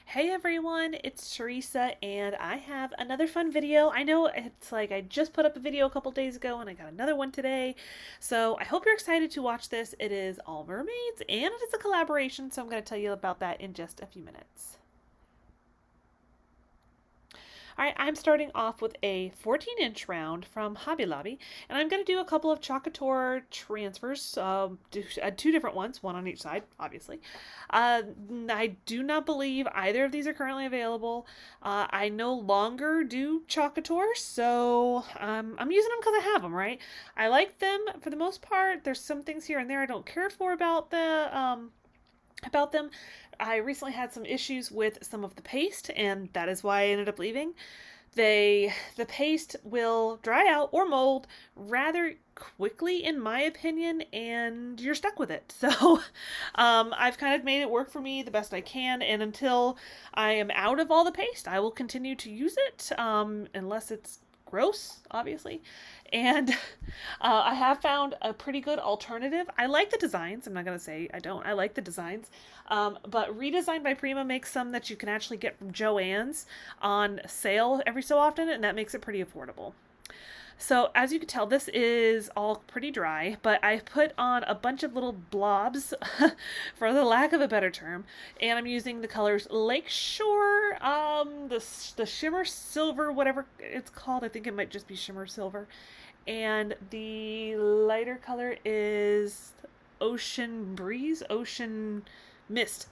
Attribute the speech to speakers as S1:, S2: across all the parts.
S1: Hey everyone, it's Theresa and I have another fun video. I know it's like I just put up a video a couple days ago and I got another one today. So I hope you're excited to watch this. It is all mermaids and it is a collaboration, so I'm going to tell you about that in just a few minutes. Alright, I'm starting off with a 14-inch round from Hobby Lobby, and I'm going to do a couple of Chocator transfers, two different ones, one on each side, obviously. I do not believe either of these are currently available. I no longer do Chocators, so I'm using them because I have them, right? I like them for the most part. There's some things here and there I don't care for about them. I recently had some issues with some of the paste, and that is why I ended up leaving. The paste will dry out or mold rather quickly, in my opinion, and you're stuck with it. So I've kind of made it work for me the best I can, and until I am out of all the paste, I will continue to use it, unless it's gross, obviously. And I have found a pretty good alternative. I like the designs. I'm not going to say I don't. I like the designs. But Redesign by Prima makes some that you can actually get from Joann's on sale every so often, and that makes it pretty affordable. So as you can tell, this is all pretty dry, but I put on a bunch of little blobs, for the lack of a better term, and I'm using the colors Lakeshore, the Shimmer Silver, whatever it's called. I think it might just be Shimmer Silver. And the lighter color is Ocean Breeze, Ocean Mist.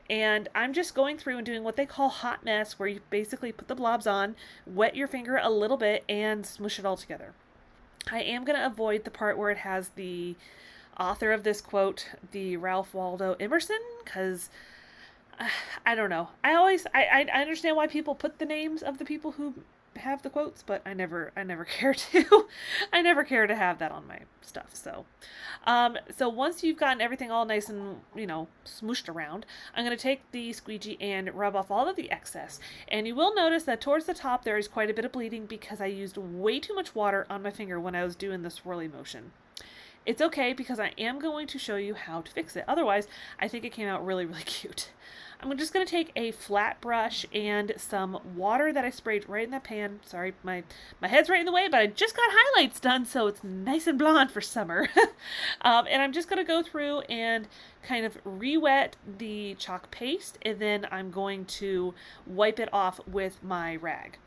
S1: And I'm just going through and doing what they call hot mess, where you basically put the blobs on, wet your finger a little bit, and smush it all together. I am going to avoid the part where it has the author of this quote, the Ralph Waldo Emerson, because I don't know. I understand why people put the names of the people who have the quotes, but I never care to. I never care to have that on my stuff. So once you've gotten everything all nice and, smooshed around, I'm going to take the squeegee and rub off all of the excess. And you will notice that towards the top there is quite a bit of bleeding because I used way too much water on my finger when I was doing the swirly motion. It's okay because I am going to show you how to fix it. Otherwise, I think it came out really, really cute. I'm just going to take a flat brush and some water that I sprayed right in that pan. Sorry, my head's right in the way, but I just got highlights done, so it's nice and blonde for summer. And I'm just going to go through and kind of re-wet the chalk paste, and then I'm going to wipe it off with my rag.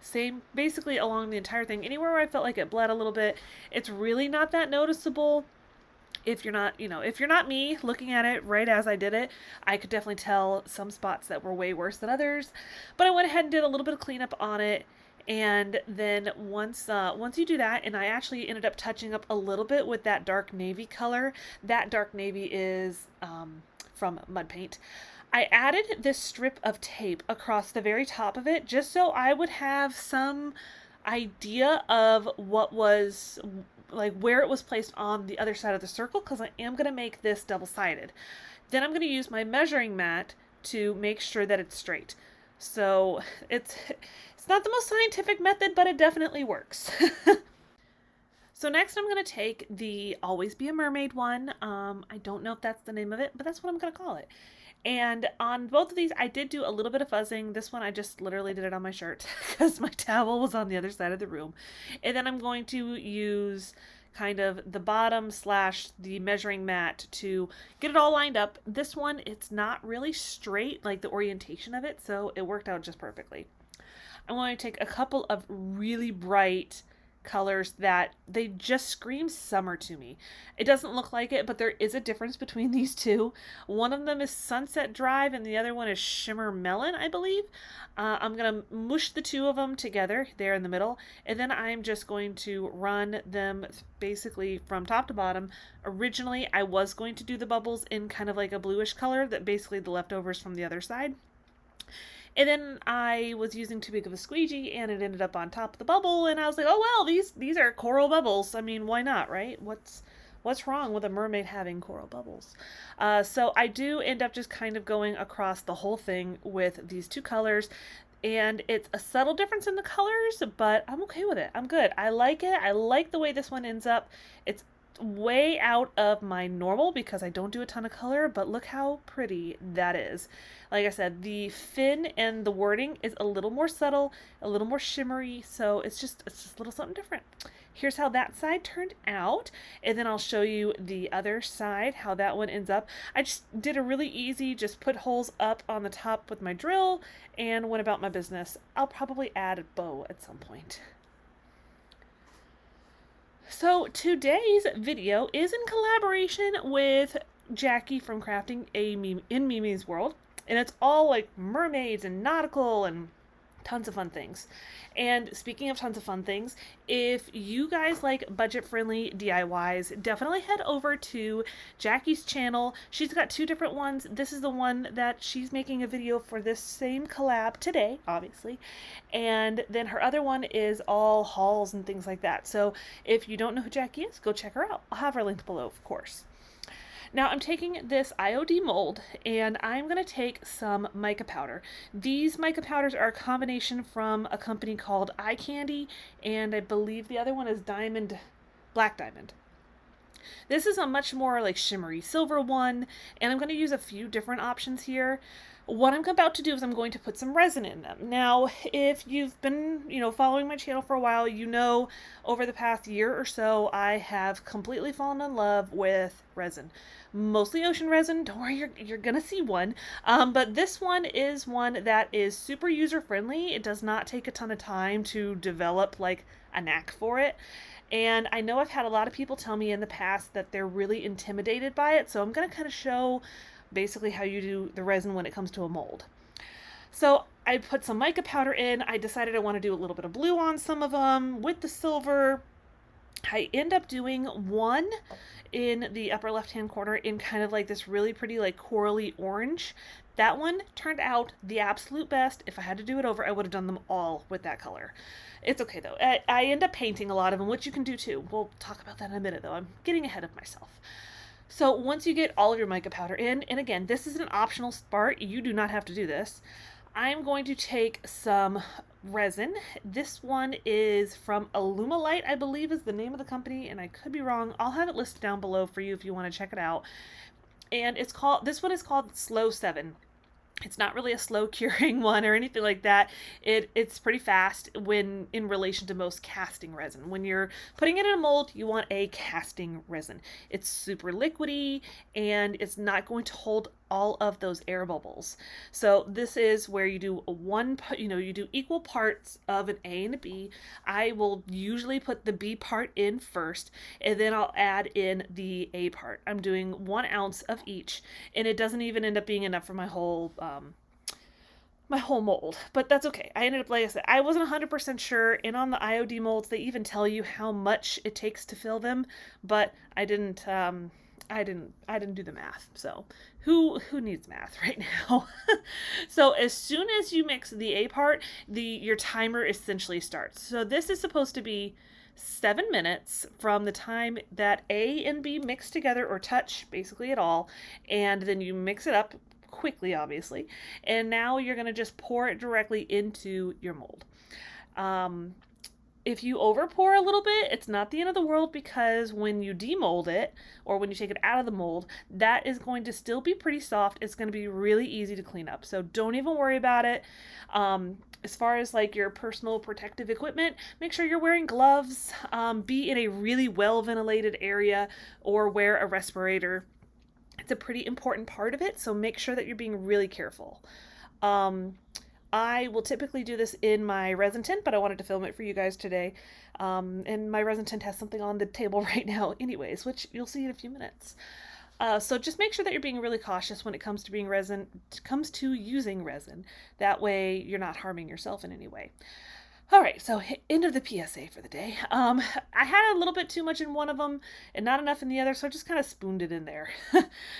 S1: Same basically along the entire thing. Anywhere where I felt like it bled a little bit, it's really not that noticeable. If you're not me looking at it right as I did it, I could definitely tell some spots that were way worse than others. But I went ahead and did a little bit of cleanup on it. And then once you do that, and I actually ended up touching up a little bit with that dark navy color. That dark navy is from Mud Paint. I added this strip of tape across the very top of it just so I would have some idea of what was, like, where it was placed on the other side of the circle, because I am going to make this double-sided. Then I'm going to use my measuring mat to make sure that it's straight. So it's not the most scientific method, but it definitely works. So next I'm going to take the Always Be a Mermaid one. I don't know if that's the name of it, but that's what I'm going to call it. And on both of these, I did do a little bit of fuzzing. This one, I just literally did it on my shirt because my towel was on the other side of the room. And then I'm going to use kind of the bottom / the measuring mat to get it all lined up. This one, it's not really straight, like the orientation of it, so it worked out just perfectly. I'm going to take a couple of really bright colors that they just scream summer to me. It doesn't look like it, but there is a difference between these two. One of them is Sunset Drive and the other one is Shimmer Melon, I believe. I'm going to mush the two of them together there in the middle, and then I'm just going to run them basically from top to bottom. Originally, I was going to do the bubbles in kind of like a bluish color, that basically the leftovers from the other side. And then I was using too big of a squeegee and it ended up on top of the bubble, and I was like, oh well, these are coral bubbles. I mean, why not, right? What's wrong with a mermaid having coral bubbles? So I do end up just kind of going across the whole thing with these two colors, and it's a subtle difference in the colors, but I'm okay with it. I'm good. I like it. I like the way this one ends up. It's way out of my normal because I don't do a ton of color, but look how pretty that is. Like I said, the fin and the wording is a little more subtle, a little more shimmery, so it's just a little something different. Here's how that side turned out, and then I'll show you the other side, how that one ends up. I just did a really easy, just put holes up on the top with my drill and went about my business. I'll probably add a bow at some point. So today's video is in collaboration with Jackie from Crafting in Mimi's World, and it's all like mermaids and nautical and tons of fun things. And speaking of tons of fun things, if you guys like budget-friendly DIYs, definitely head over to Jackie's channel. She's got two different ones. This is the one that she's making a video for this same collab today, obviously. And then her other one is all hauls and things like that. So if you don't know who Jackie is, go check her out. I'll have her linked below, of course. Now I'm taking this IOD mold and I'm going to take some mica powder. These mica powders are a combination from a company called Eye Candy, and I believe the other one is Black Diamond. This is a much more like shimmery silver one, and I'm going to use a few different options here. What I'm about to do is I'm going to put some resin in them. Now, if you've been, following my channel for a while, over the past year or so, I have completely fallen in love with resin. Mostly ocean resin. Don't worry, you're gonna see one. But this one is one that is super user-friendly. It does not take a ton of time to develop like a knack for it. And I know I've had a lot of people tell me in the past that they're really intimidated by it, so I'm gonna kind of show basically how you do the resin when it comes to a mold. So I put some mica powder in. I decided I want to do a little bit of blue on some of them with the silver. I end up doing one in the upper left hand corner in kind of like this really pretty like corally orange. That one turned out the absolute best. If I had to do it over, I would have done them all with that color. It's okay though. I end up painting a lot of them, which you can do too. We'll talk about that in a minute though. I'm getting ahead of myself. So once you get all of your mica powder in, and again, this is an optional part, you do not have to do this, I'm going to take some resin. This one is from Alumilite, I believe is the name of the company, and I could be wrong. I'll have it listed down below for you if you want to check it out. And this one is called Slow 7. It's not really a slow curing one or anything like that. It's pretty fast when in relation to most casting resin. When you're putting it in a mold, you want a casting resin. It's super liquidy and it's not going to hold all of those air bubbles. So this is where you do you do equal parts of an A and a B. I will usually put the B part in first, and then I'll add in the A part. I'm doing 1 ounce of each, and it doesn't even end up being enough for my whole mold, but that's okay. I ended up, like I said, I wasn't 100% sure, and on the IOD molds, they even tell you how much it takes to fill them, but I didn't do the math. So who needs math right now? So as soon as you mix the A part, your timer essentially starts. So this is supposed to be 7 minutes from the time that A and B mix together or touch basically at all, and then you mix it up quickly, obviously, and now you're going to just pour it directly into your mold. If you over pour a little bit, it's not the end of the world, because when you demold it or when you take it out of the mold, that is going to still be pretty soft. It's going to be really easy to clean up. So don't even worry about it. As far as like your personal protective equipment, make sure you're wearing gloves, be in a really well ventilated area, or wear a respirator. It's a pretty important part of it, so make sure that you're being really careful. I will typically do this in my resin tent, but I wanted to film it for you guys today. And my resin tent has something on the table right now anyways, which you'll see in a few minutes. So just make sure that you're being really cautious when it comes to using resin. That way you're not harming yourself in any way. All right, so end of the PSA for the day. I had a little bit too much in one of them and not enough in the other, so I just kind of spooned it in there.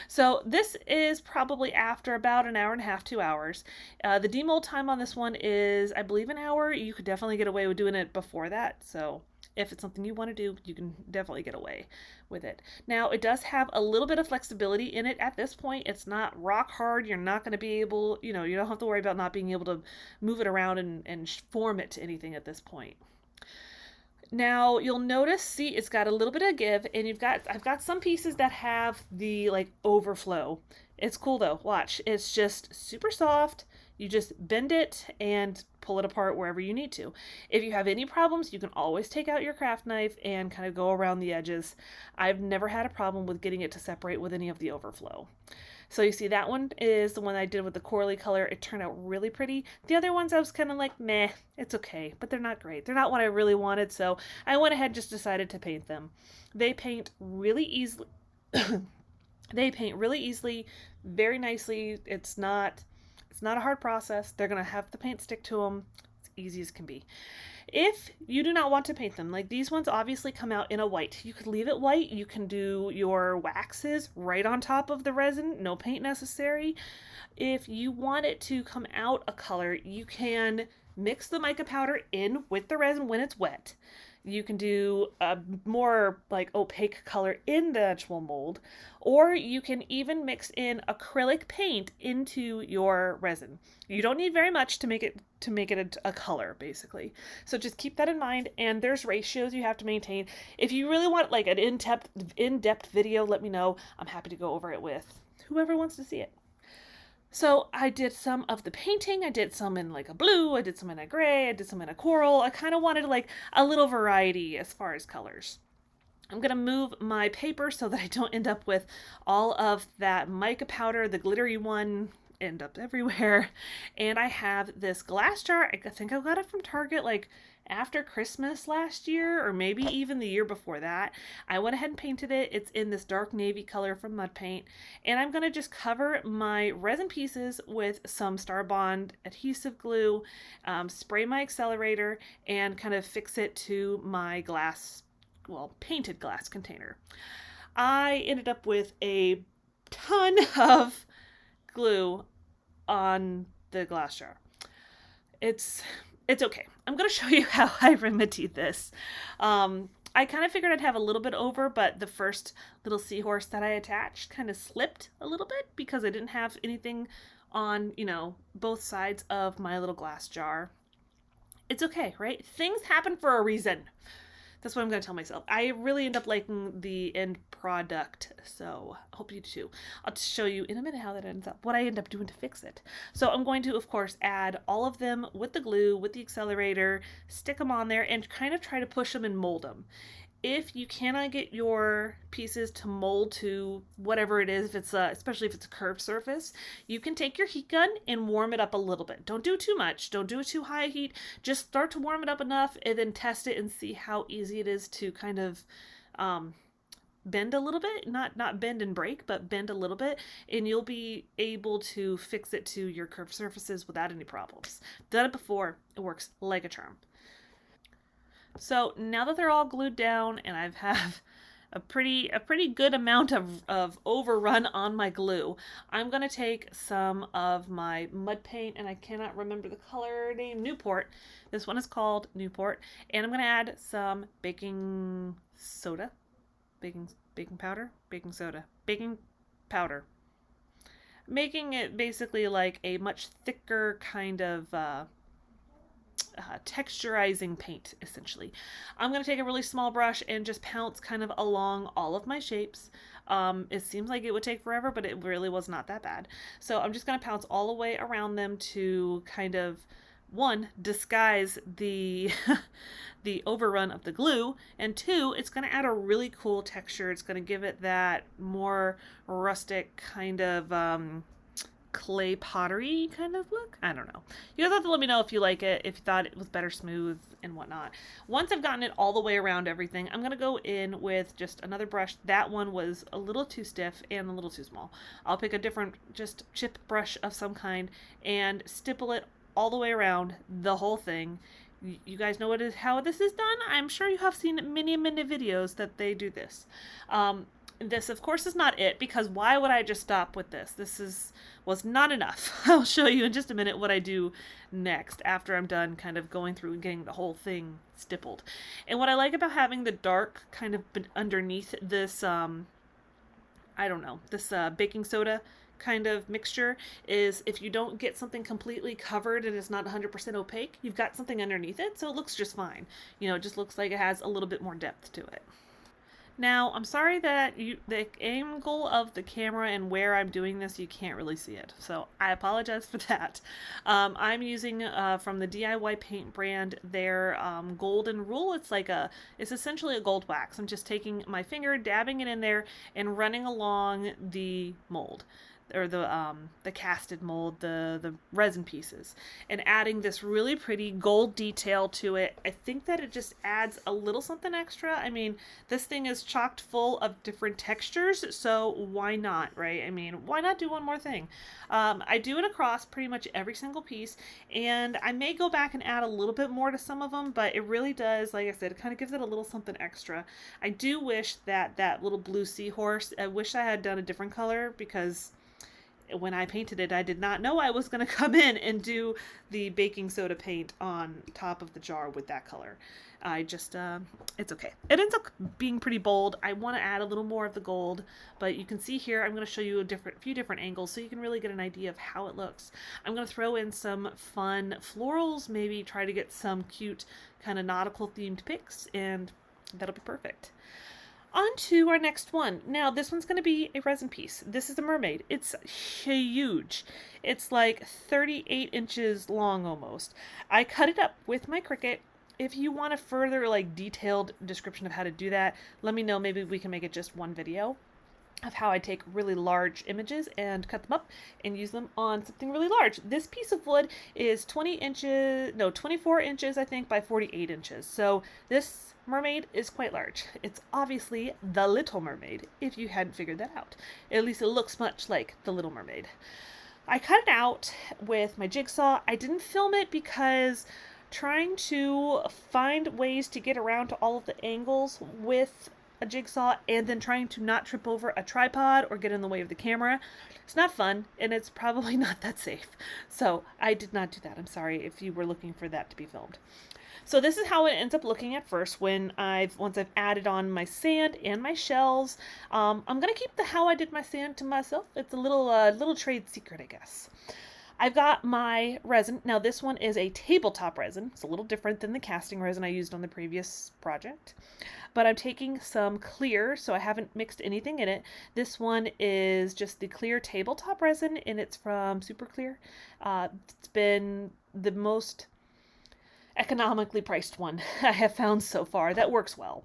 S1: So this is probably after about an hour and a half, 2 hours. The demold time on this one is, I believe, an hour. You could definitely get away with doing it before that, so if it's something you want to do, you can definitely get away with it. Now, it does have a little bit of flexibility in it at this point. It's not rock hard. You're not going to be able, you don't have to worry about not being able to move it around and form it to anything at this point. Now you'll notice, see, it's got a little bit of give, and I've got some pieces that have the like overflow. It's cool though. Watch, it's just super soft. You just bend it and pull it apart wherever you need to. If you have any problems, you can always take out your craft knife and kind of go around the edges. I've never had a problem with getting it to separate with any of the overflow. So you see that one is the one I did with the corally color. It turned out really pretty. The other ones I was kind of like, meh, it's okay, but they're not great. They're not what I really wanted, so I went ahead and just decided to paint them. They paint really easily. They paint really easily, very nicely. It's not a hard process. They're going to have the paint stick to them. It's easy as can be. If you do not want to paint them, like these ones obviously come out in a white. You could leave it white. You can do your waxes right on top of the resin. No paint necessary. If you want it to come out a color, you can mix the mica powder in with the resin when it's wet. You can do a more like opaque color in the actual mold, or you can even mix in acrylic paint into your resin. You don't need very much to make it a color, basically. So just keep that in mind, and there's ratios you have to maintain. If you really want like an in-depth video, let me know. I'm happy to go over it with whoever wants to see it. So I did some of the painting. I did some in like a blue, I did some in a gray, I did some in a coral. I kind of wanted like a little variety as far as colors. I'm going to move my paper so that I don't end up with all of that mica powder, the glittery one, end up everywhere. And I have this glass jar. I think I got it from Target like after Christmas last year, or maybe even the year before that. I went ahead and painted it. It's in this dark navy color from Mud Paint. And I'm going to just cover my resin pieces with some Star Bond adhesive glue, spray my accelerator, and kind of fix it to my glass, well, painted glass container. I ended up with a ton of glue on the glass jar. It's okay. I'm going to show you how I remedied this. I kind of figured I'd have a little bit over, but the first little seahorse that I attached kind of slipped a little bit because I didn't have anything on, both sides of my little glass jar. It's okay, right? Things happen for a reason. That's what I'm going to tell myself. I really end up liking the end product, so I hope you do too. I'll just show you in a minute how that ends up, what I end up doing to fix it. So I'm going to, of course, add all of them with the glue, with the accelerator, stick them on there, and kind of try to push them and mold them. If you cannot get your pieces to mold to whatever it is, if it's especially if it's a curved surface, you can take your heat gun and warm it up a little bit. Don't do too much. Don't do it too high heat. Just start to warm it up enough and then test it and see how easy it is to kind of bend a little bit. Not bend and break, but bend a little bit, and you'll be able to fix it to your curved surfaces without any problems. Done it before. It works like a charm. So now that they're all glued down and I have a pretty good amount of overrun on my glue, I'm going to take some of my mud paint, and I cannot remember the color name, Newport. This one is called Newport, and I'm going to add some baking soda, baking powder, baking soda, baking powder, making it basically like a much thicker kind of texturizing paint, essentially. I'm going to take a really small brush and just pounce kind of along all of my shapes. It seems like it would take forever, but it really was not that bad. So I'm just going to pounce all the way around them to kind of, one, disguise the the overrun of the glue, and two, it's going to add a really cool texture. It's going to give it that more rustic kind of clay pottery kind of look. I don't know. You guys have to let me know if you like it, if you thought it was better smooth and whatnot. Once I've gotten it all the way around everything, I'm going to go in with just another brush. That one was a little too stiff and a little too small. I'll pick a different just chip brush of some kind and stipple it all the way around the whole thing. You guys know how this is done? I'm sure you have seen many videos that they do this. This, of course, is not it, because why would I just stop with this? This was not enough. I'll show you in just a minute what I do next after I'm done kind of going through and getting the whole thing stippled. And what I like about having the dark kind of underneath this, I don't know, this baking soda kind of mixture is if you don't get something completely covered and it's not 100% opaque, you've got something underneath it, so it looks just fine. You know, it just looks like it has a little bit more depth to it. Now, I'm sorry that the angle of the camera and where I'm doing this, you can't really see it. So I apologize for that. I'm using from the DIY paint brand their golden rule. It's essentially a gold wax. I'm just taking my finger, dabbing it in there, and running along the mold, or the casted mold, the resin pieces, and adding this really pretty gold detail to it. I think that it just adds a little something extra. I mean, this thing is chocked full of different textures, so why not, right? I mean, why not do one more thing? I do it across pretty much every single piece, and I may go back and add a little bit more to some of them, but it really does, like I said, it kind of gives it a little something extra. I do wish that that little blue seahorse, I wish I had done a different color, because when I painted it, I did not know I was going to come in and do the baking soda paint on top of the jar with that color. I just, it's okay. It ends up being pretty bold. I want to add a little more of the gold, but you can see here, I'm going to show you a few different angles so you can really get an idea of how it looks. I'm going to throw in some fun florals, maybe try to get some cute kind of nautical themed pics, and that'll be perfect. On to our next one. Now, this one's going to be a resin piece. This is a mermaid. It's huge. It's like 38 inches long almost. I cut it up with my Cricut. If you want a further like detailed description of how to do that, let me know. Maybe we can make it just one video of how I take really large images and cut them up and use them on something really large. This piece of wood is 24 inches, I think, by 48 inches. So this mermaid is quite large. It's obviously the Little Mermaid, if you hadn't figured that out. At least it looks much like the Little Mermaid. I cut it out with my jigsaw. I didn't film it because trying to find ways to get around to all of the angles with a jigsaw and then trying to not trip over a tripod or get in the way of the camera, it's not fun, and it's probably not that safe. So I did not do that. I'm sorry if you were looking for that to be filmed. So this is how it ends up looking at first once I've added on my sand and my shells. I'm gonna keep the how I did my sand to myself. It's a little trade secret, I guess. I've got my resin. Now this one is a tabletop resin. It's a little different than the casting resin I used on the previous project. But I'm taking some clear, so I haven't mixed anything in it. This one is just the clear tabletop resin, and it's from Super Clear. It's been the most economically priced one I have found so far. That works well.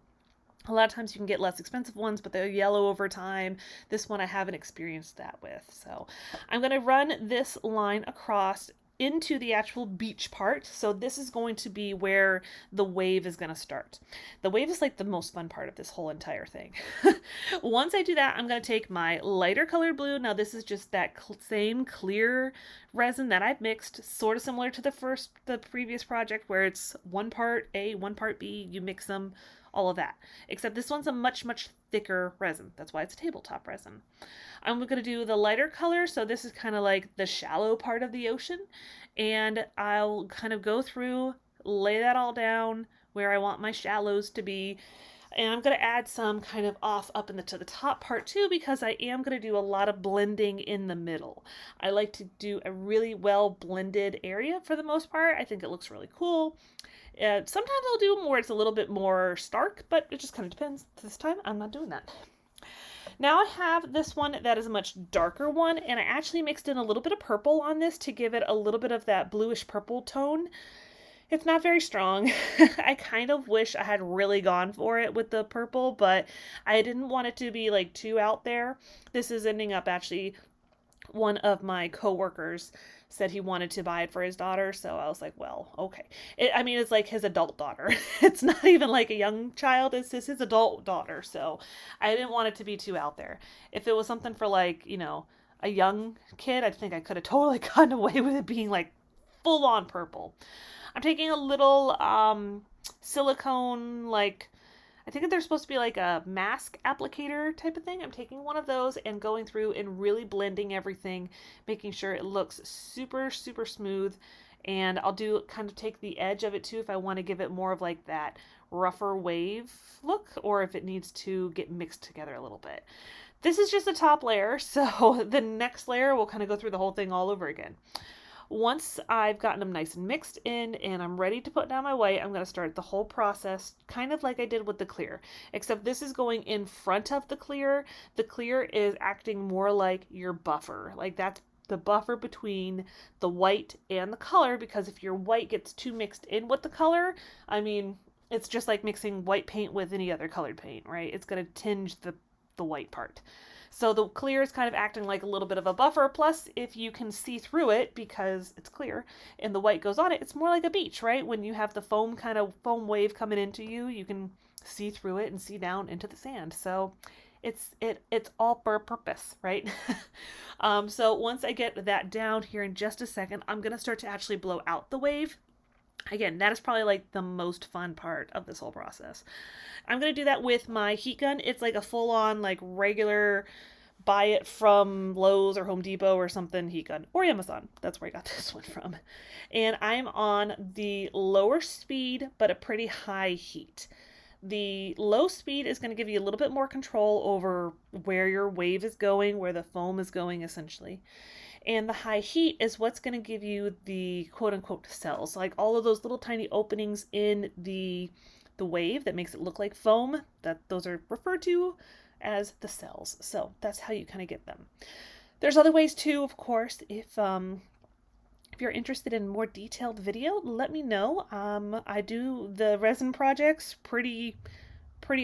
S1: A lot of times you can get less expensive ones, but they're yellow over time. This one I haven't experienced that with. So I'm going to run this line across into the actual beach part. So this is going to be where the wave is going to start. The wave is like the most fun part of this whole entire thing. Once I do that, I'm going to take my lighter colored blue. Now this is just that same clear resin that I've mixed, sort of similar to the previous project where it's one part A, one part B, you mix them, all of that. Except this one's a much, much thicker resin. That's why it's a tabletop resin. I'm going to do the lighter color, so this is kind of like the shallow part of the ocean, and I'll kind of go through, lay that all down where I want my shallows to be, and I'm going to add some kind of off up to the top part too, because I am going to do a lot of blending in the middle. I like to do a really well blended area for the most part. I think it looks really cool. Sometimes I'll do more, it's a little bit more stark, but it just kind of depends. This time I'm not doing that. Now I have this one that is a much darker one, and I actually mixed in a little bit of purple on this to give it a little bit of that bluish purple tone. It's not very strong. I kind of wish I had really gone for it with the purple, but I didn't want it to be like too out there. This is ending up actually, one of my coworkers said he wanted to buy it for his daughter, so I was like, well, okay. It's like his adult daughter. It's not even like a young child, it's just his adult daughter, so I didn't want it to be too out there. If it was something for like, a young kid, I think I could have totally gotten away with it being like full on purple. I'm taking a little silicone, like, I think they're supposed to be like a mask applicator type of thing. I'm taking one of those and going through and really blending everything, making sure it looks super, super smooth. And I'll kind of take the edge of it too if I want to give it more of like that rougher wave look, or if it needs to get mixed together a little bit. This is just the top layer, so the next layer we'll kind of go through the whole thing all over again. Once I've gotten them nice and mixed in and I'm ready to put down my white, I'm going to start the whole process kind of like I did with the clear, except this is going in front of the clear. The clear is acting more like your buffer, like that's the buffer between the white and the color, because if your white gets too mixed in with the color, I mean, it's just like mixing white paint with any other colored paint, right? It's going to tinge the white part. So the clear is kind of acting like a little bit of a buffer. Plus, if you can see through it because it's clear and the white goes on it, it's more like a beach, right? When you have the foam wave coming into you, you can see through it and see down into the sand. So it's all for a purpose, right? So once I get that down here in just a second, I'm going to start to actually blow out the wave. Again, that is probably like the most fun part of this whole process. I'm going to do that with my heat gun. It's like a full-on, like regular, buy it from Lowe's or Home Depot or something heat gun, or Amazon. That's where I got this one from. And I'm on the lower speed, but a pretty high heat. The low speed is going to give you a little bit more control over where your wave is going, where the foam is going, essentially. And the high heat is what's going to give you the quote-unquote cells, like all of those little tiny openings in the wave that makes it look like foam. Those are referred to as the cells. So that's how you kind of get them. There's other ways too, of course. If you're interested in more detailed video, let me know. I do the resin projects pretty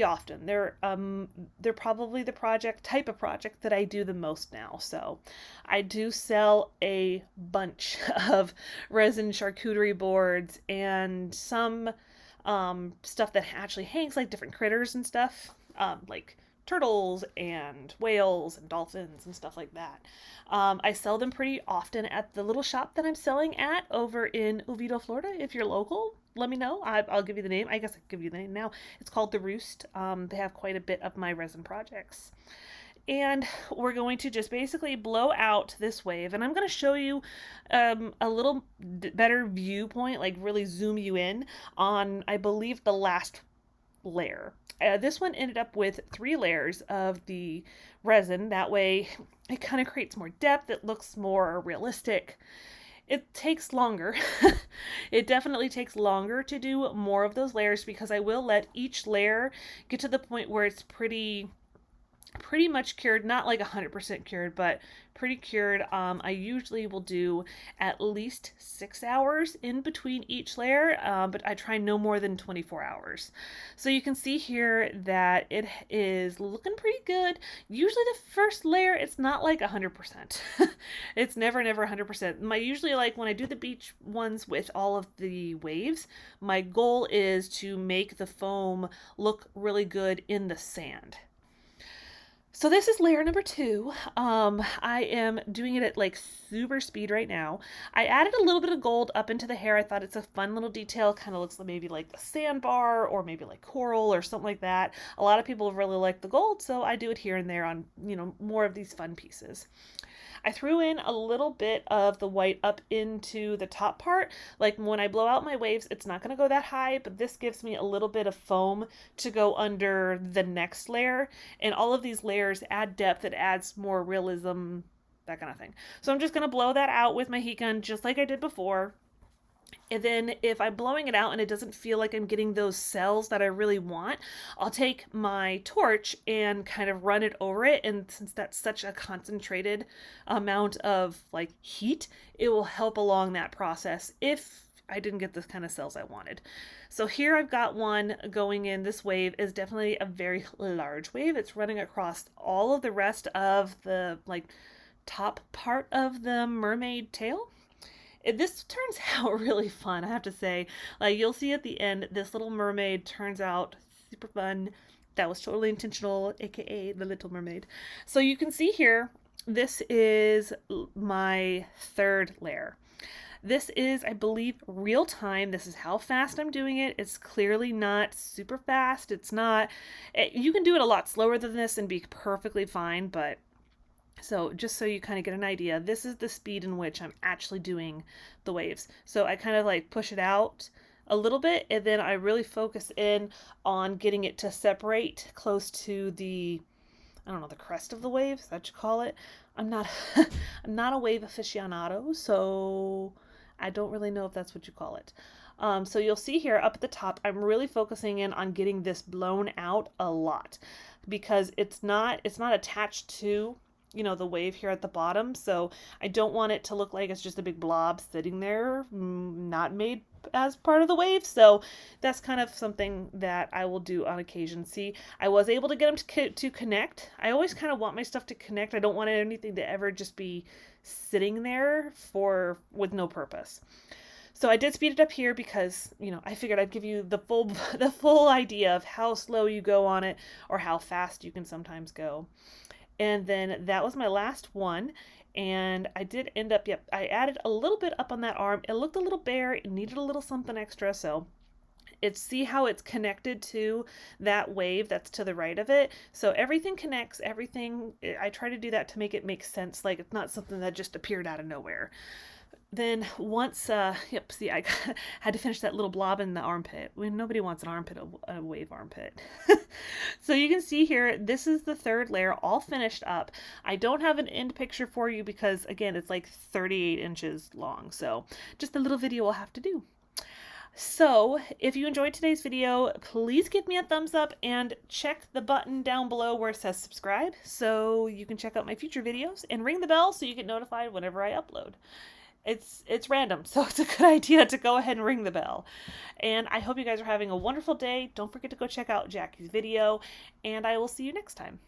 S1: often. They're probably the type of project that I do the most now. So I do sell a bunch of resin charcuterie boards and some stuff that actually hangs, like different critters and stuff, like turtles and whales and dolphins and stuff like that. I sell them pretty often at the little shop that I'm selling at over in Oviedo, Florida. If you're local, let me know. I'll give you the name. I guess I can give you the name now. It's called The Roost. They have quite a bit of my resin projects. And we're going to just basically blow out this wave. And I'm going to show you a little better viewpoint, like really zoom you in on, I believe, the last layer. This one ended up with 3 layers of the resin. That way it kind of creates more depth. It looks more realistic. It takes longer. It definitely takes longer to do more of those layers, because I will let each layer get to the point where it's pretty much cured, not like 100% cured, but pretty cured. I usually will do at least 6 hours in between each layer, but I try no more than 24 hours. So you can see here that it is looking pretty good. Usually the first layer, it's not like 100%. It's never 100%. Usually, like when I do the beach ones with all of the waves, my goal is to make the foam look really good in the sand. So this is layer number 2. I am doing it at like super speed right now. I added a little bit of gold up into the hair. I thought it's a fun little detail. Kind of looks like maybe like a sandbar or maybe like coral or something like that. A lot of people really like the gold, so I do it here and there on, more of these fun pieces. I threw in a little bit of the white up into the top part. Like when I blow out my waves, it's not going to go that high, but this gives me a little bit of foam to go under the next layer. And all of these layers add depth. It adds more realism, that kind of thing. So I'm just going to blow that out with my heat gun just like I did before. And then if I'm blowing it out and it doesn't feel like I'm getting those cells that I really want, I'll take my torch and kind of run it over it. And since that's such a concentrated amount of like heat, it will help along that process if I didn't get the kind of cells I wanted. So here I've got one going in. This wave is definitely a very large wave. It's running across all of the rest of the like top part of the mermaid tail. This turns out really fun, I have to say. Like, you'll see at the end, this little mermaid turns out super fun. That was totally intentional, aka the Little Mermaid. So you can see here, this is my 3rd layer. This is, I believe, real time. This is how fast I'm doing it. It's clearly not super fast. It's not, you can do it a lot slower than this and be perfectly fine, but so just so you kind of get an idea, this is the speed in which I'm actually doing the waves. So I kind of like push it out a little bit, and then I really focus in on getting it to separate close to the I don't know, the crest of the wave, is that what you call it? I'm not I'm not a wave aficionado, so I don't really know if that's what you call it. So you'll see here up at the top, I'm really focusing in on getting this blown out a lot because it's not attached to, you know, the wave here at the bottom. So I don't want it to look like it's just a big blob sitting there, not made as part of the wave. So that's kind of something that I will do on occasion. See, I was able to get them to connect. I always kind of want my stuff to connect. I don't want anything to ever just be sitting there with no purpose. So I did speed it up here because, you know, I figured I'd give you the full idea of how slow you go on it or how fast you can sometimes go. And then that was my last one. And I did end up, yep, I added a little bit up on that arm. It looked a little bare. It needed a little something extra. So see how it's connected to that wave that's to the right of it. So everything connects, everything. I try to do that to make it make sense. Like it's not something that just appeared out of nowhere. Then once, yep, see, I had to finish that little blob in the armpit. Nobody wants an armpit, a wave armpit. So you can see here, this is the third layer all finished up. I don't have an end picture for you because, again, it's like 38 inches long. So just a little video we'll have to do. So if you enjoyed today's video, please give me a thumbs up and check the button down below where it says subscribe so you can check out my future videos, and ring the bell so you get notified whenever I upload. It's random, so it's a good idea to go ahead and ring the bell. And I hope you guys are having a wonderful day. Don't forget to go check out Jackie's video, and I will see you next time.